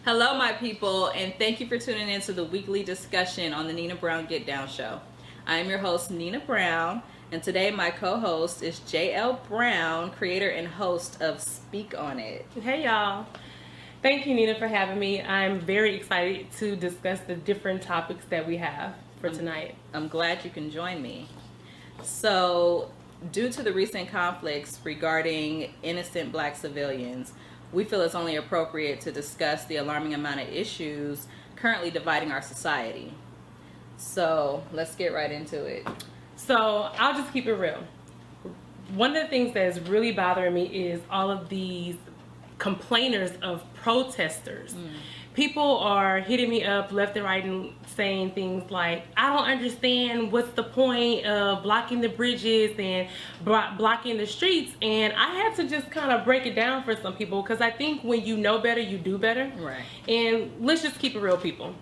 Hello, my people, and thank you for tuning in to the weekly discussion on the Nina Brown Get Down Show. I am your host, Nina Brown, and today my co-host is JL Brown, creator and host of Speak On It. Hey, y'all. Thank you, Nina, for having me. I'm very excited to discuss the different topics that we have for tonight. I'm glad you can join me. So, due to the recent conflicts regarding innocent black civilians, we feel it's only appropriate to discuss the alarming amount of issues currently dividing our society. So let's get right into it. So I'll just keep it real. One of the things that is really bothering me is all of these complainers of protesters. People are hitting me up left and right and saying things like, I don't understand what's the point of blocking the bridges and blocking the streets. And I had to just kind of break it down for some people, because I think when you know better, you do better. Right. And let's just keep it real, people.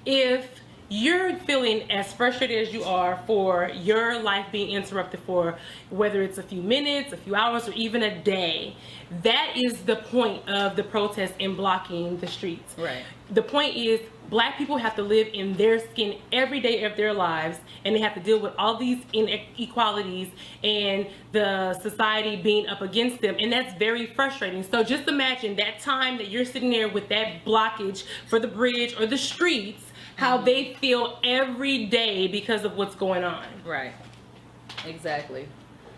If you're feeling as frustrated as you are for your life being interrupted for whether it's a few minutes, a few hours, or even a day, that is the point of the protest and blocking the streets. Right. The point is, black people have to live in their skin every day of their lives, and they have to deal with all these inequalities and the society being up against them, and that's very frustrating. So just imagine that time that you're sitting there with that blockage for the bridge or the streets, how they feel every day because of what's going on. Right. Exactly.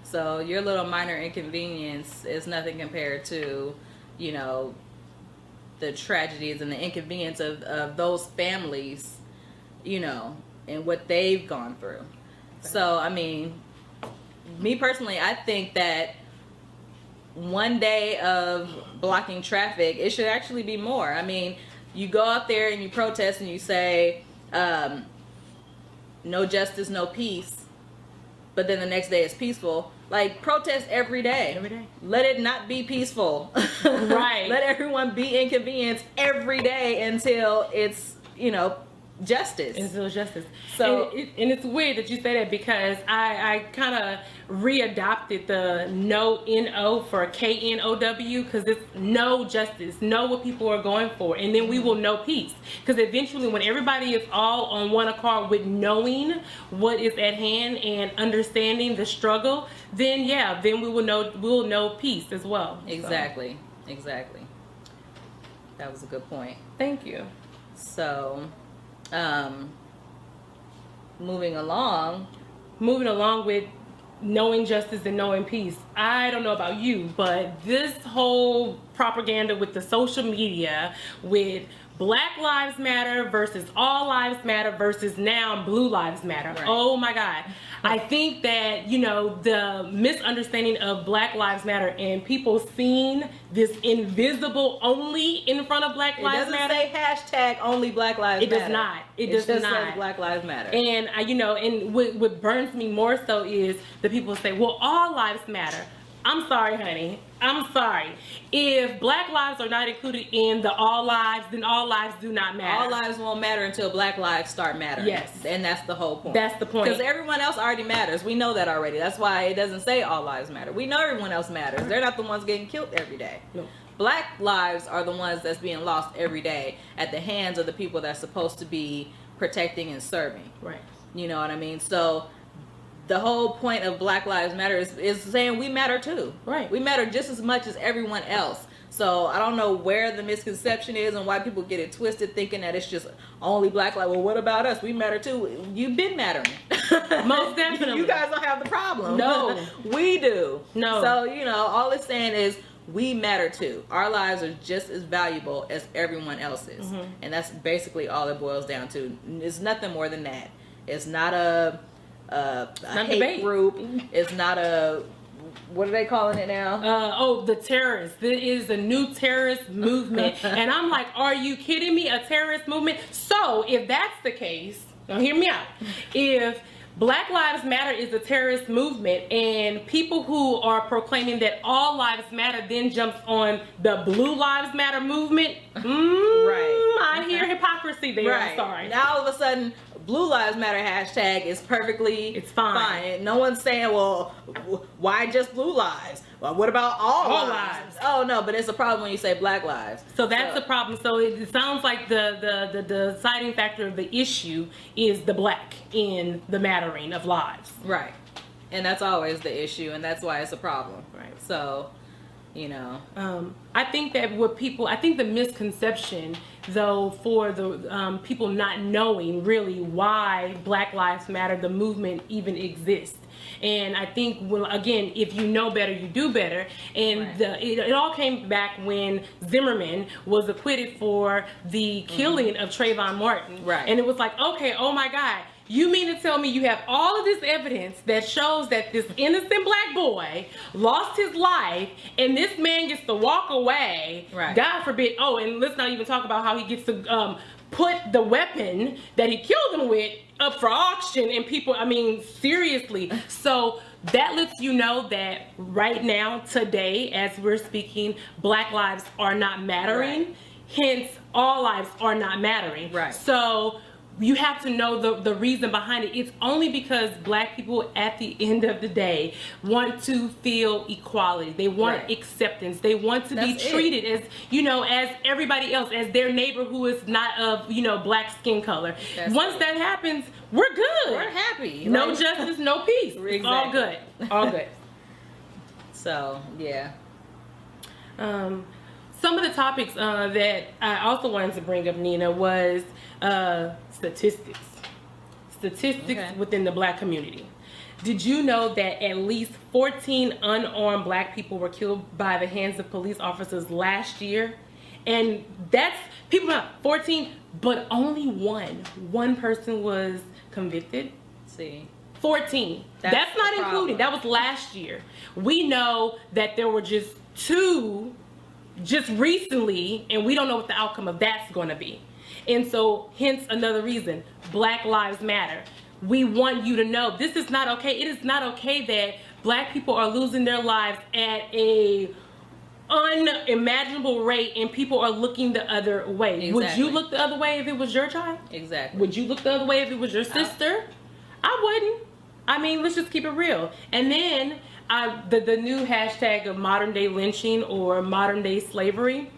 So your little minor inconvenience is nothing compared to, you know, the tragedies and the inconvenience of those families, you know, and what they've gone through. So, I mean, me personally, I think that one day of blocking traffic, it should actually be more. I mean, you go out there and you protest and you say, no justice, no peace, but then the next day it's peaceful. Like, protest every day. Every day. Let it not be peaceful. Right. Let everyone be inconvenienced every day until it's, you know, justice. Until justice. So, and it's weird that you say that, because I kind of readopted the no N-O for K-N-O-W, because it's no justice, know what people are going for, and then we will know peace. Because eventually, when everybody is all on one accord with knowing what is at hand and understanding the struggle, then yeah, then we'll know peace as well. exactly. Exactly. That was a good point. Thank you. So, moving along with knowing justice and knowing peace. I don't know about you, but this whole propaganda with the social media, with Black Lives Matter versus All Lives Matter versus now Blue Lives Matter. Right. Oh my God. I think that, you know, the misunderstanding of Black Lives Matter and people seeing this invisible only in front of Black Lives Matter. It doesn't say hashtag only Black Lives Matter. It does not. It just does says not. Black Lives Matter. And you know, and what burns me more so is the people say, well, all lives matter. I'm sorry, honey. I'm sorry. If Black lives are not included in the all lives, then all lives do not matter. All lives won't matter until Black lives start mattering. Yes. And that's the whole point. That's the point. Because everyone else already matters. We know that already. That's why it doesn't say all lives matter. We know everyone else matters. They're not the ones getting killed every day. No. Black lives are the ones that's being lost every day at the hands of the people that's supposed to be protecting and serving. Right. You know what I mean? So the whole point of Black Lives Matter is saying we matter too. Right. We matter just as much as everyone else. So I don't know where the misconception is and why people get it twisted, thinking that it's just only Black lives. Well, what about us? We matter too. You've been mattering. Most definitely. You guys don't have the problem. No. We do. No. So, you know, all it's saying is we matter too. Our lives are just as valuable as everyone else's. And that's basically all it boils down to. It's nothing more than that. It's not a hate debate group. It's not a, what are they calling it now? The terrorists. There is a new terrorist movement. And I'm like, are you kidding me? A terrorist movement? So if that's the case, now hear me out. If Black Lives Matter is a terrorist movement, and people who are proclaiming that all lives matter then jumps on the Blue Lives Matter movement, Right. I hear hypocrisy there. Right. I'm sorry. Now all of a sudden Blue Lives Matter hashtag is perfectly It's fine. No one's saying, well, why just blue lives? Well, what about all lives? Oh no, but it's a problem when you say Black lives. So that's the problem. So it sounds like the deciding factor of the issue is the black in the mattering of lives. Right. And that's always the issue, and that's why it's a problem. Right. So, you know. I think that I think the misconception, though, for the people not knowing really why Black Lives Matter, the movement, even exists. And I think, well, again, if you know better, you do better. And right. It all came back when Zimmerman was acquitted for the killing of Trayvon Martin. Right. And it was like, okay, oh my God. You mean to tell me you have all of this evidence that shows that this innocent black boy lost his life and this man gets to walk away, right. God forbid. Oh, and let's not even talk about how he gets to put the weapon that he killed him with up for auction, and people, I mean, seriously. So that lets you know that right now, today, as we're speaking, Black lives are not mattering. Right. Hence, all lives are not mattering. Right. So you have to know the reason behind it. It's only because black people at the end of the day want to feel equality. They want right. acceptance. They want to be treated as, you know, as everybody else, as their neighbor who is not of, you know, black skin color. Once that happens, we're good. We're happy. No justice, no peace. Exactly. It's all good. All good. So, yeah. Some of the topics that I also wanted to bring up, Nina, was statistics within the black community. Did you know that at least 14 unarmed black people were killed by the hands of police officers last year? And that's, people not 14, but only one person was convicted. See, 14. That's not including, that was last year. We know that there were just 2 just recently, and we don't know what the outcome of that's going to be. And so, hence another reason, Black Lives Matter. We want you to know this is not okay. It is not okay that black people are losing their lives at a unimaginable rate and people are looking the other way. Exactly. Would you look the other way if it was your child? Exactly. Would you look the other way if it was your sister? I wouldn't. I mean, let's just keep it real. And then the new hashtag of modern day lynching or modern day slavery.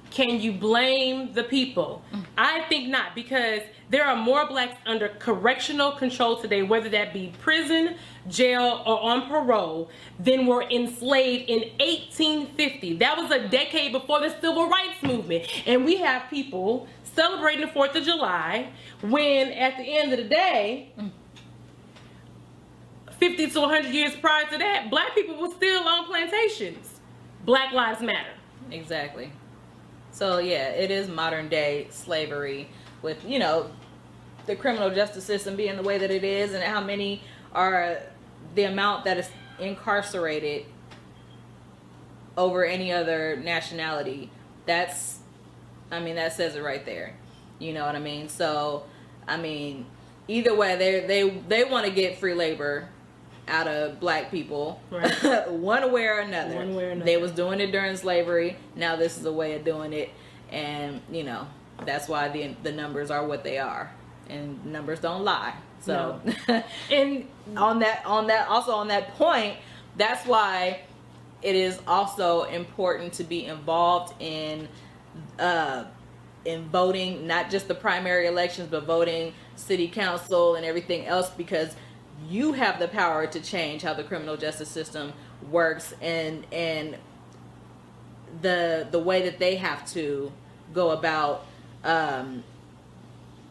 Can you blame the people? I think not, because there are more blacks under correctional control today, whether that be prison, jail, or on parole, than were enslaved in 1850. That was a decade before the Civil Rights Movement. And we have people celebrating the 4th of July when at the end of the day, 50 to 100 years prior to that, black people were still on plantations. Black Lives Matter. Exactly. So yeah, it is modern day slavery with, you know, the criminal justice system being the way that it is, and how many are the amount that is incarcerated over any other nationality. That's, I mean, that says it right there. You know what I mean? So, I mean, either way, they want to get free labor out of black people, right. One way or another. One way or another. They was doing it during slavery. Now this is a way of doing it, and you know that's why the numbers are what they are, and numbers don't lie. So, no. And on that point, that's why it is also important to be involved in voting, not just the primary elections, but voting city council and everything else, because you have the power to change how the criminal justice system works and the way that they have to go about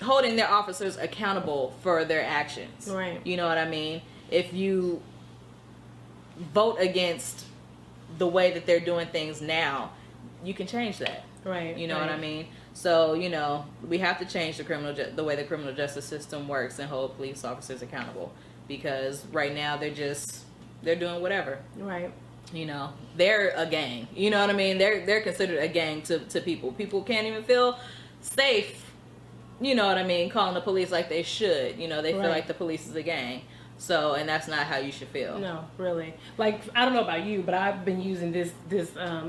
holding their officers accountable for their actions. Right. You know what I mean? If you vote against the way that they're doing things now, you can change that. Right. You know what I mean? So, you know, we have to change the way the criminal justice system works and hold police officers accountable, because right now they're doing whatever. Right. You know, they're a gang. You know what I mean? They're considered a gang to people. People can't even feel safe, you know what I mean, calling the police like they should. You know, they feel like the police is a gang. So, and that's not how you should feel. No, really. Like, I don't know about you, but I've been using this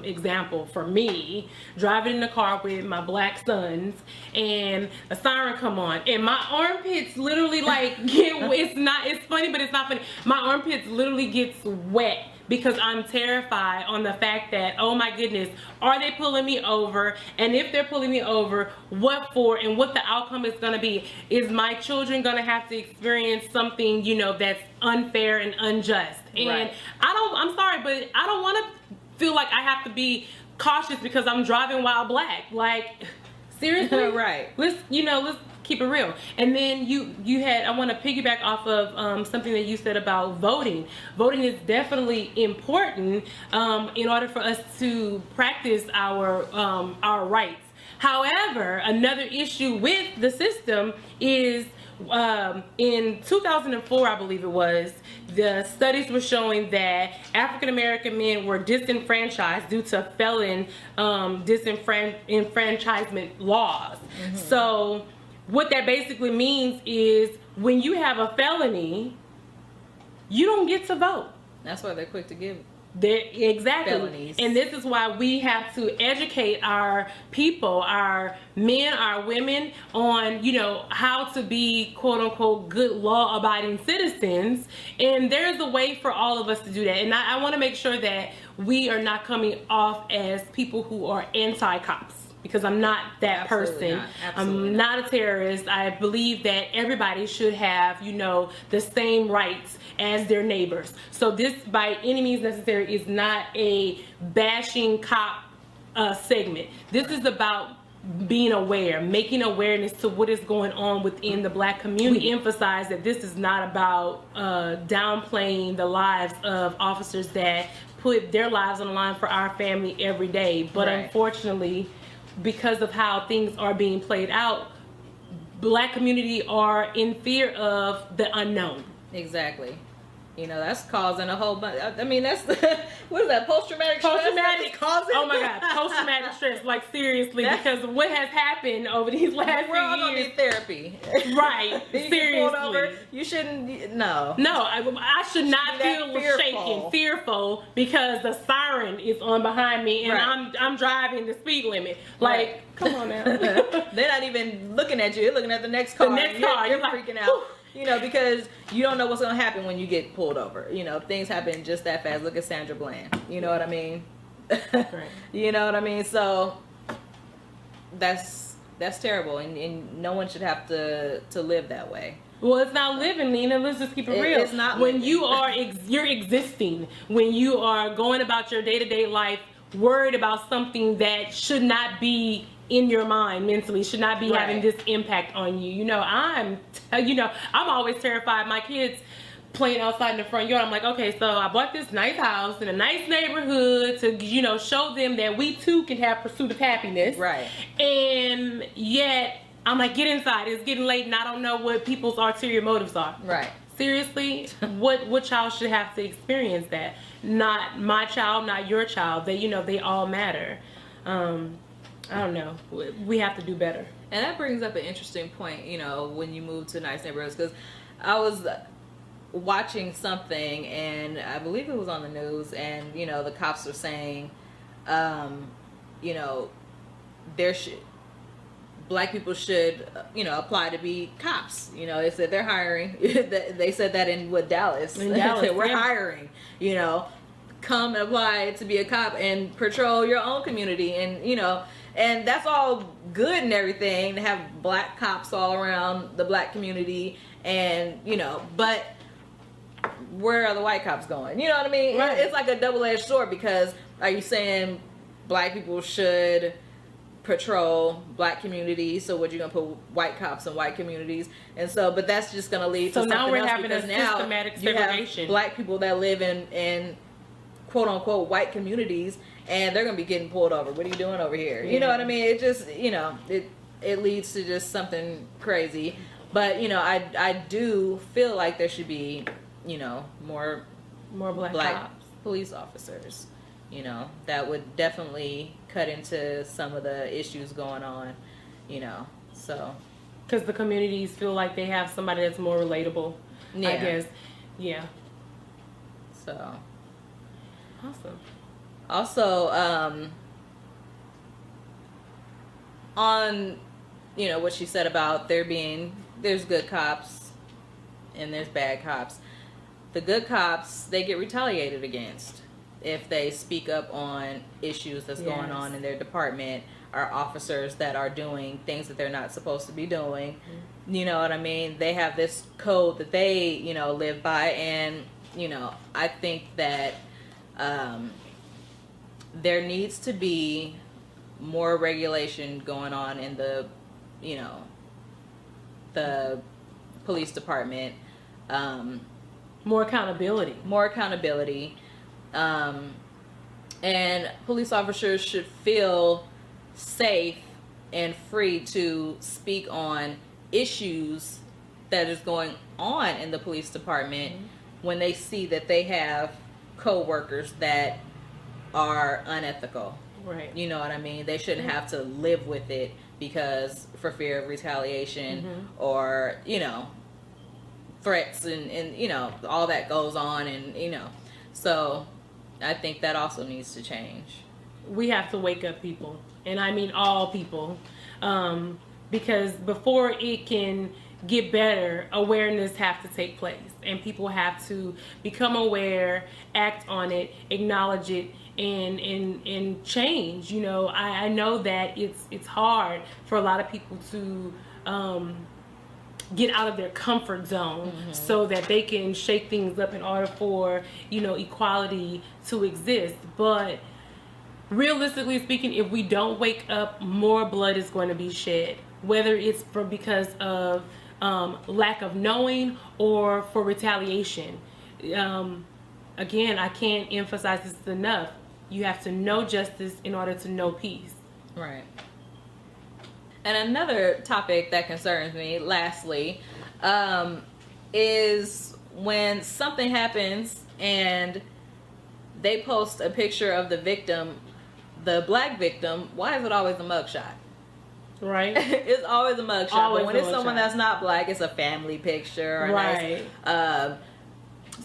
example for me, driving in the car with my black sons, and a siren come on, and my armpits literally like it's funny, but it's not funny. My armpits literally gets wet because I'm terrified on the fact that, oh my goodness, are they pulling me over? And if they're pulling me over, what for, and what the outcome is going to be? Is my children going to have to experience something, you know, that's unfair and unjust? And Right. I'm sorry, but I don't want to feel like I have to be cautious because I'm driving while black. Like, seriously? Right. Let's keep it real. And then I want to piggyback off of something that you said about voting. Voting is definitely important in order for us to practice our rights. However, another issue with the system is in 2004, I believe it was, the studies were showing that African American men were disenfranchised due to felon disenfranchisement laws. Mm-hmm. So what that basically means is when you have a felony, you don't get to vote. That's why they're quick to give Exactly. felonies. And this is why we have to educate our people, our men, our women on, you know, how to be quote unquote good law abiding citizens. And there's a way for all of us to do that. And I want to make sure that we are not coming off as people who are anti-cops. Because I'm not that person. I'm not a terrorist. I believe that everybody should have, you know, the same rights as their neighbors. So this, by any means necessary, is not a bashing cop segment. This is about being aware, making awareness to what is going on within the black community. We emphasize that this is not about downplaying the lives of officers that put their lives on the line for our family every day. But unfortunately, because of how things are being played out, black community are in fear of the unknown. Exactly. You know, that's causing a whole bunch. I mean, that's what is that? Post-traumatic stress? Oh my God, post-traumatic stress. Like seriously, because what has happened over these last few years. We're all gonna need therapy. Right. Seriously. You shouldn't. No. No, I should not feel shaken, fearful, because the siren is on behind me and I'm driving the speed limit. Like, come on now. They're not even looking at you. They're looking at the next car. You're freaking out. Whew. You know, because you don't know what's going to happen when you get pulled over. You know, things happen just that fast. Look at Sandra Bland. You know what I mean? Right. You know what I mean? So that's terrible, and no one should have to live that way. Well, it's not living, Nina. Let's just keep it real. It's not when living. You're existing, when you are going about your day-to-day life, worried about something that should not be in your mind mentally, should not be having this impact on you. You know, I'm always terrified. My kids playing outside in the front yard. I'm like, okay, so I bought this nice house in a nice neighborhood to, you know, show them that we too can have pursuit of happiness. Right. And yet, I'm like, get inside. It's getting late, and I don't know what people's ulterior motives are. Right. Seriously, what child should have to experience that? Not my child, not your child. They, you know, they all matter. I don't know. We have to do better. And that brings up an interesting point, you know, when you move to nice neighborhoods, because I was watching something, and I believe it was on the news, and, you know, the cops were saying, you know, black people should, you know, apply to be cops. You know, they said they're hiring. They said that in Dallas. In Dallas, we're hiring, you know, come apply to be a cop and patrol your own community. And, you know, and that's all good and everything to have black cops all around the black community, and, you know, but where are the white cops going? You know what I mean? Right. It's like a double-edged sword, because are you saying black people should patrol black communities, so what, you're gonna put white cops in white communities? And so, but that's just gonna lead to something else. So now we're having a systematic segregation. Black people that live in quote unquote white communities, and they're gonna be getting pulled over. What are you doing over here? You know what I mean? It just, you know, it leads to just something crazy. But, you know, I do feel like there should be, you know, more black cops, police officers. You know, that would definitely cut into some of the issues going on, you know, so. Because the communities feel like they have somebody that's more relatable, I guess. Yeah. So. Awesome. Also, on, you know, what she said about there's good cops and there's bad cops. The good cops, they get retaliated against if they speak up on issues that's going on in their department, or officers that are doing things that they're not supposed to be doing. Mm-hmm. You know what I mean? They have this code that they, you know, live by, and, you know, I think that there needs to be more regulation going on in the, you know, the police department. More accountability. And police officers should feel safe and free to speak on issues that is going on in the police department, mm-hmm. when they see that they have co-workers that are unethical. Right. You know what I mean? They shouldn't have to live with it because for fear of retaliation, mm-hmm. or, you know, threats and, you know, all that goes on, and, you know, so I think that also needs to change. We have to wake up people, and I mean all people, because before it can get better, awareness have to take place, and people have to become aware, act on it, acknowledge it, and change. You know, I know that it's hard for a lot of people to get out of their comfort zone, mm-hmm. so that they can shake things up in order for, you know, equality to exist. But realistically speaking, if we don't wake up, more blood is going to be shed, whether it's because of lack of knowing or for retaliation. Again, I can't emphasize this enough. You have to know justice in order to know peace. Right. And another topic that concerns me, lastly, is when something happens and they post a picture of the victim, the black victim, why is it always a mugshot? Right. It's always a mugshot. But when it's someone that's not black, it's a family picture, or right. Nice,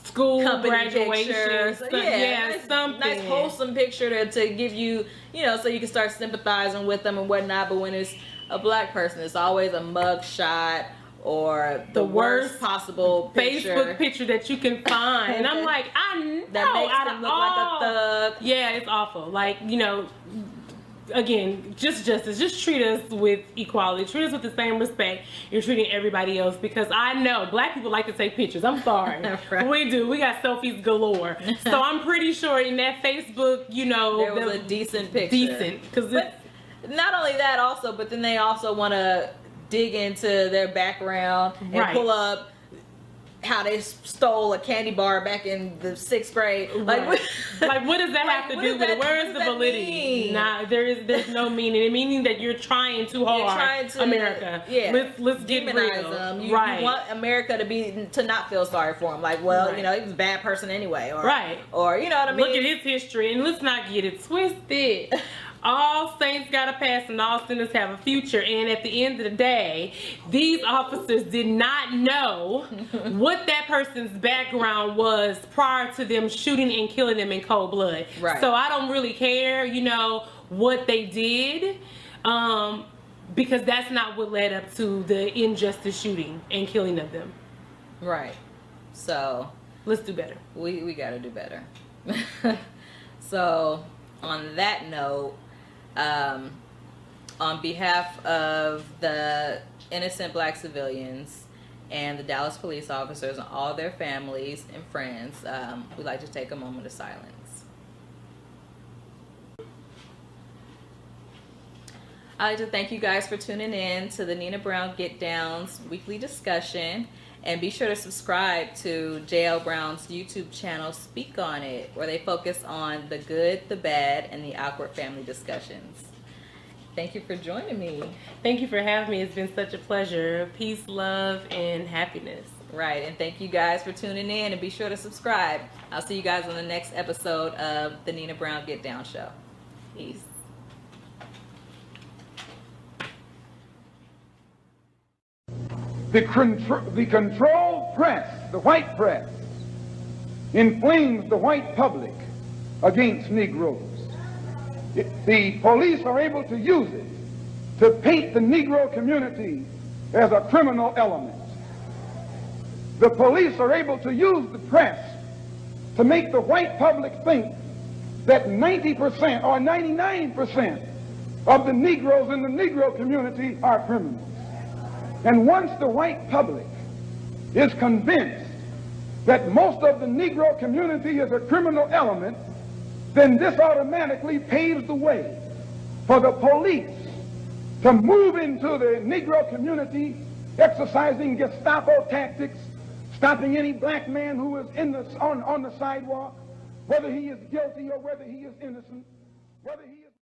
school graduation, something nice wholesome picture to give you, you know, so you can start sympathizing with them and whatnot. But when it's a black person, it's always a mug shot or the worst possible Facebook picture that you can find. And I'm like, I know that makes them look like a thug. Yeah, it's awful. Like, you know, again, just justice. Just treat us with equality. Treat us with the same respect you're treating everybody else. Because I know black people like to take pictures. I'm sorry. Right. We do. We got selfies galore. So I'm pretty sure in that Facebook, you know, there was a decent picture. Decent. Because not only that, also, but then they also want to dig into their background and right. pull up how they stole a candy bar back in the 6th grade. Like, right. Like, what does that have to do with it? Where is the validity? Nah, there's no meaning. Meaning that you're trying too hard. You're trying to, America. Yeah. Let's get real. Them. You want America to not feel sorry for him. Like, well, right. you know, he was a bad person anyway. Or, right. Or, you know what I mean? Look at his history, and let's not get it twisted. All saints got a past and all sinners have a future. And at the end of the day, these officers did not know what that person's background was prior to them shooting and killing them in cold blood. Right. So I don't really care, you know, what they did, because that's not what led up to the injustice shooting and killing of them. Right. So let's do better. We got to do better. So on that note, on behalf of the innocent black civilians and the Dallas police officers and all their families and friends, we'd like to take a moment of silence. I'd like to thank you guys for tuning in to the Nina Brown Get Down's weekly discussion. And be sure to subscribe to JL Brown's YouTube channel, Speak On It, where they focus on the good, the bad, and the awkward family discussions. Thank you for joining me. Thank you for having me. It's been such a pleasure. Peace, love, and happiness. Right, and thank you guys for tuning in, and be sure to subscribe. I'll see you guys on the next episode of the Nina Brown Get Down Show. Peace. The control press, the white press, inflames the white public against Negroes. The police are able to use it to paint the Negro community as a criminal element. The police are able to use the press to make the white public think that 90% or 99% of the Negroes in the Negro community are criminals. And once the white public is convinced that most of the Negro community is a criminal element, then this automatically paves the way for the police to move into the Negro community, exercising Gestapo tactics, stopping any black man who is on the sidewalk, whether he is guilty or whether he is innocent, whether he is